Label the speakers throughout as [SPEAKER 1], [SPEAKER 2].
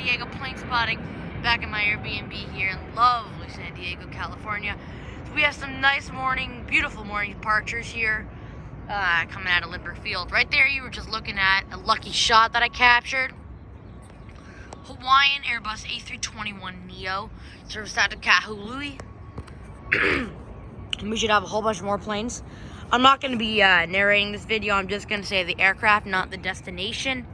[SPEAKER 1] Diego plane spotting back in my Airbnb here in lovely San Diego, California. So we have some nice morning, beautiful morning departures here coming out of Lindbergh Field. Right there you were just looking at a lucky shot that I captured. Hawaiian Airbus A321neo service out to Kahului. We should have a whole bunch more planes. I'm not going to be narrating this video. I'm just going to say the aircraft, not the destination.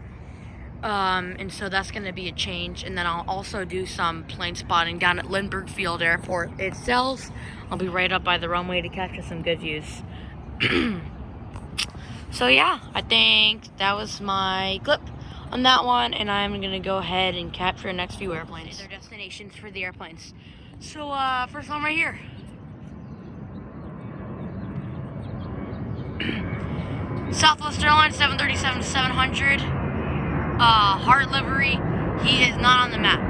[SPEAKER 1] And so that's going to be a change. And then I'll also do some plane spotting down at Lindbergh Field Airport itself. I'll be right up by the runway to capture some good views. So yeah, I think that was my clip on that one. And I'm going to go ahead and capture the next few airplanes. Their destinations for the airplanes. So first one right here. Southwest Airlines 737-700, Heart livery. He is not on the map.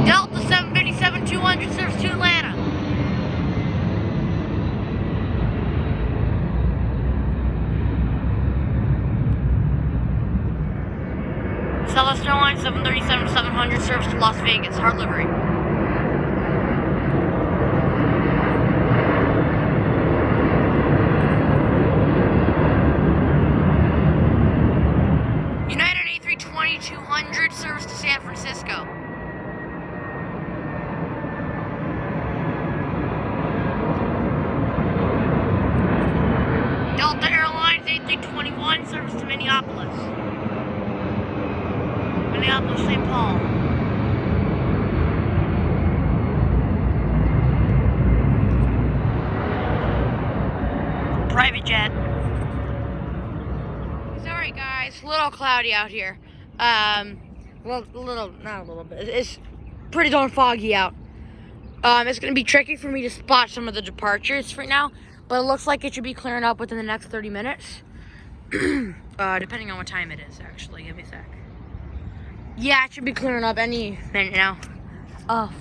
[SPEAKER 1] Delta 757-200 serves to Atlanta. Southwest Airlines 737-700 serves to Las Vegas, Heart livery. United A320-200 serves to San Francisco. Delta Airlines A321 serves to Minneapolis. Minneapolis, St. Paul. Private jet. Sorry guys, a little cloudy out here. Well, not a little bit. It's pretty darn foggy out. It's gonna be tricky for me to spot some of the departures right now, but it looks like it should be clearing up within the next 30 minutes. Depending on what time it is, actually. Give me a sec. Yeah, it should be clearing up any minute now.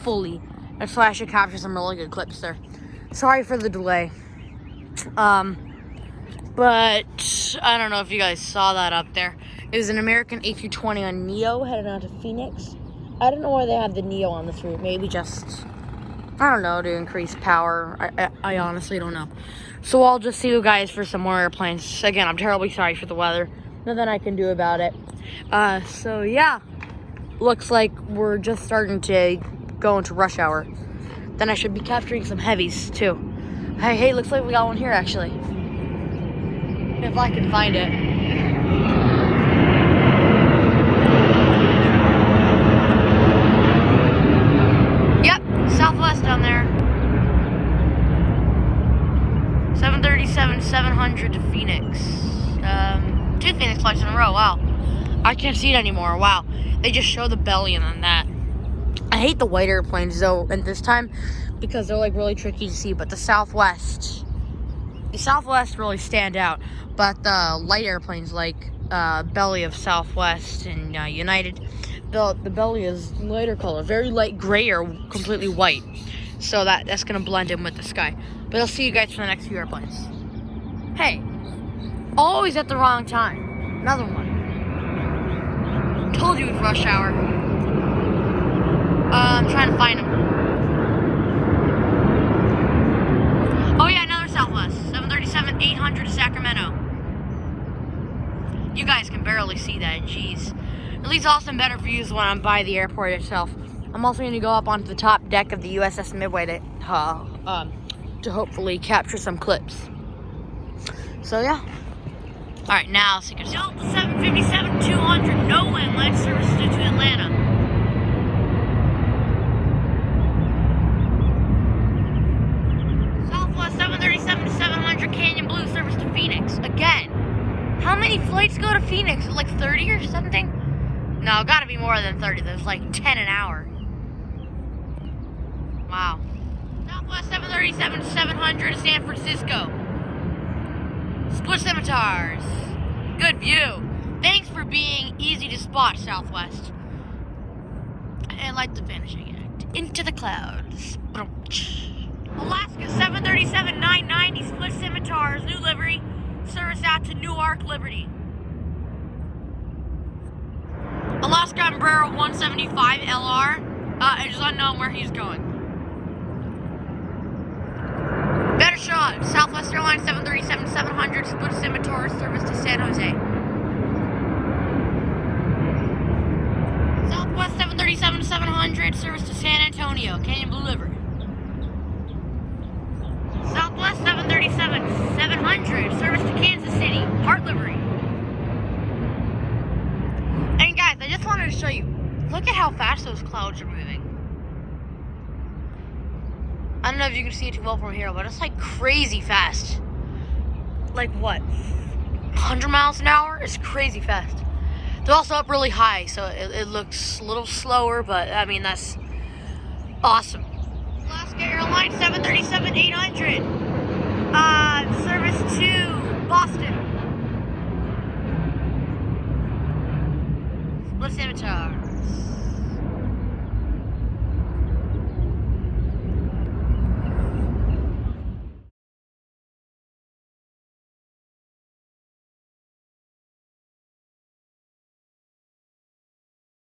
[SPEAKER 1] Fully. That's why I should capture some really good clips there. Sorry for the delay. But I don't know if you guys saw that up there. It was an American A320 on Neo headed on to Phoenix. I don't know why they have the Neo on this route. Maybe just, I don't know, to increase power. I honestly don't know. So I'll just see you guys for some more airplanes. Again, I'm terribly sorry for the weather. Nothing I can do about it. So yeah. Looks like we're just starting to go into rush hour. Then I should be capturing some heavies too. Hey, looks like we got one here actually. If I can find it. Yep, Southwest down there. 737-700 to Phoenix. 2 Phoenix flights in a row, wow. I can't see it anymore, wow. They just show the belly on that. I hate the white airplanes though at this time because they're like really tricky to see, but the Southwest really stand out. But the light airplanes like belly of Southwest and United, the belly is lighter color, very light gray or completely white. So that's gonna blend in with the sky. But I'll see you guys for the next few airplanes. Hey, always at the wrong time. Another one. Told you it's rush hour. I'm trying to find him. Oh yeah, another Southwest. 737-800 to Sacramento. You guys can barely see that, jeez. At least I'll have some better views when I'm by the airport itself. I'm also going to go up onto the top deck of the USS Midway to hopefully capture some clips. So yeah. Alright, now so you can Delta 757-200, no inlet service to Atlanta. Southwest 737-700 Canyon Blue service to Phoenix. Again, how many flights go to Phoenix? Like 30 or something? No, gotta be more than 30. There's like 10 an hour. Wow. Southwest 737-700 to San Francisco. Split scimitars. Good view. Thanks for being easy to spot, Southwest. And like the vanishing act. Into the clouds. Alaska 737-990 split scimitars, new livery, service out to Newark, Liberty. Alaska Embraer 175 LR, it is unknown where he's going. Better shot, Southwest Airlines 737-700 split scimitar, service to San Jose. Southwest 737-700, service to San Antonio, Canyon Blue River. Southwest 737-700, service to Kansas City, Heart Livery. And guys, I just wanted to show you, look at how fast those clouds are moving. I don't know if you can see it too well from here, but it's like crazy fast. Like what? 100 miles an hour? It's crazy fast. They're also up really high, so it looks a little slower, but I mean, that's awesome. Alaska Airlines 737-800, service to Boston. Split scimitars.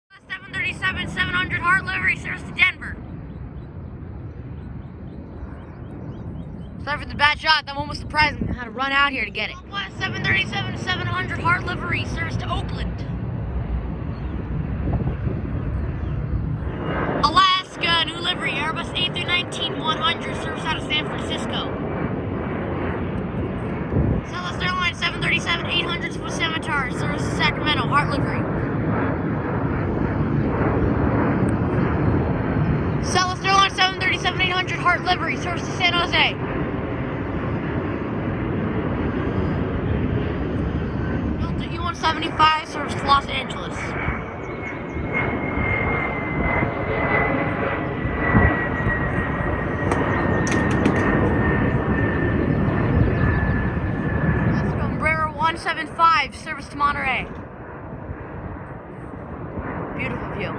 [SPEAKER 1] Alaska 737-700 Heart Livery, service to Denver. Sorry for the bad shot, that one was surprising. I had to run out here to get it. Southwest 737-700 Heart Livery, service to Oakland. Alaska, new livery, Airbus A319-100, service out of San Francisco. Southwest Airlines 737-800 split scimitar, service to Sacramento, Heart Livery. Southwest Airlines 737-800 Heart Livery, service to San Jose. Delta E-175, service to Los Angeles. Alaska Embraer 175, service to Monterey. Beautiful view.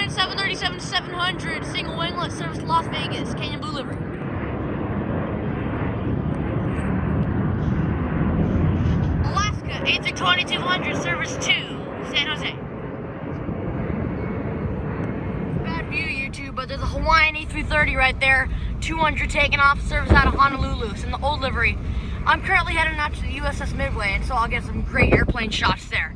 [SPEAKER 1] 737-700 single winglet, service to Las Vegas, Canyon Blue Livery. Alaska A320-200, service to San Jose. Bad view, YouTube, but there's a Hawaiian A330 right there, 200 taking off, service out of Honolulu. It's in the old livery. I'm currently heading out to the USS Midway, and so I'll get some great airplane shots there.